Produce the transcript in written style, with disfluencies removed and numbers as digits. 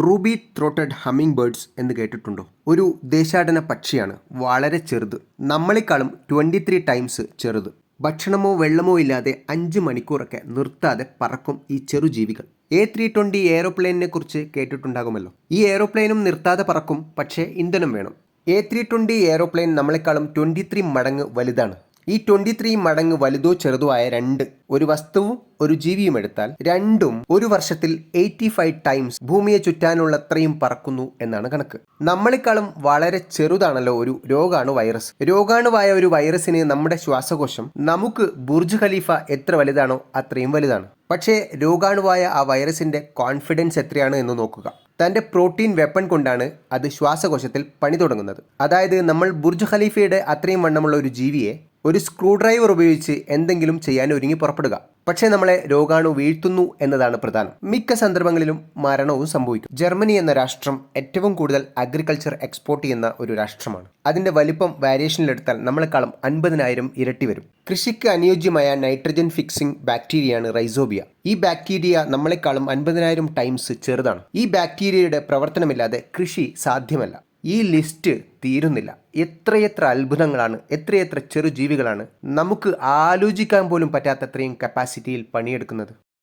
Ruby throated humming birds എന്ന് കേട്ടിട്ടുണ്ടോ? ഒരു ദേശാടന പക്ഷിയാണ്. വളരെ ചെറുത്. നമ്മളെക്കാളും 23 ടൈംസ് ചെറുത്. ഭക്ഷണമോ വെള്ളമോ ഇല്ലാതെ 5 മണിക്കൂറൊക്കെ നിർത്താതെ പറക്കും ഈ ചെറുജീവികൾ. A320 എയ്റോപ്ലെയിനിനെ കുറിച്ച് കേട്ടിട്ടുണ്ടാകുമല്ലോ. ഈ എയ്റോപ്ലെയിനും നിർത്താതെ പറക്കും, പക്ഷേ ഇന്ധനം വേണം. A320 എയ്റോപ്ലെയിൻ നമ്മളെക്കാളും 23 മടങ്ങ് വലുതാണ്. ഈ 23 മടങ്ങ് വലുതോ ചെറുതോ ആയ ഒരു വസ്തുവും ഒരു ജീവിയും എടുത്താൽ രണ്ടും ഒരു വർഷത്തിൽ 85 ടൈംസ് ഭൂമിയെ ചുറ്റാനുള്ളത്രയും പറക്കുന്നു എന്നാണ് കണക്ക്. നമ്മളെക്കാളും വളരെ ചെറുതാണല്ലോ ഒരു രോഗാണു വൈറസ്. രോഗാണുവായ ഒരു വൈറസിന് നമ്മുടെ ശ്വാസകോശം നമുക്ക് ബുർജ് ഖലീഫ എത്ര വലുതാണോ അത്രയും വലുതാണ്. പക്ഷേ രോഗാണുവായ ആ വൈറസിന്റെ കോൺഫിഡൻസ് എത്രയാണ് എന്ന് നോക്കുക. തൻ്റെ പ്രോട്ടീൻ വെപ്പൺ കൊണ്ടാണ് അത് ശ്വാസകോശത്തിൽ പണി തുടങ്ങുന്നത്. അതായത് നമ്മൾ ബുർജ് ഖലീഫയുടെ അത്രയും വണ്ണമുള്ള ഒരു ജീവിയെ ഒരു സ്ക്രൂ ഡ്രൈവർ ഉപയോഗിച്ച് എന്തെങ്കിലും ചെയ്യാൻ ഒരുങ്ങി പുറപ്പെടുക. പക്ഷേ നമ്മളെ രോഗാണു വീഴ്ത്തുന്നു എന്നതാണ് പ്രധാനം. മിക്ക സന്ദർഭങ്ങളിലും മരണവും സംഭവിക്കും. ജർമ്മനി എന്ന രാഷ്ട്രം ഏറ്റവും കൂടുതൽ അഗ്രികൾച്ചർ എക്സ്പോർട്ട് ചെയ്യുന്ന ഒരു രാഷ്ട്രമാണ്. അതിന്റെ വലിപ്പം വാരിയേഷനിലെടുത്താൽ നമ്മളെക്കാളും 50,000 ഇരട്ടി വരും. കൃഷിക്ക് അനുയോജ്യമായ നൈട്രജൻ ഫിക്സിംഗ് ബാക്ടീരിയയാണ് റൈസോബിയ. ഈ ബാക്ടീരിയ നമ്മളെക്കാളും 50,000 ടൈംസ് ചെറുതാണ്. ഈ ബാക്ടീരിയയുടെ പ്രവർത്തനമില്ലാതെ കൃഷി സാധ്യമല്ല. ഈ ലിസ്റ്റ് തീരുന്നില്ല. എത്രയെത്ര അത്ഭുതങ്ങളാണ്, എത്രയെത്ര ചെറു ജീവികളാണ് നമുക്ക് ആലോചിക്കാൻ പോലും പറ്റാത്തത്രയും കപ്പാസിറ്റിയിൽ പണിയെടുക്കുന്നത്.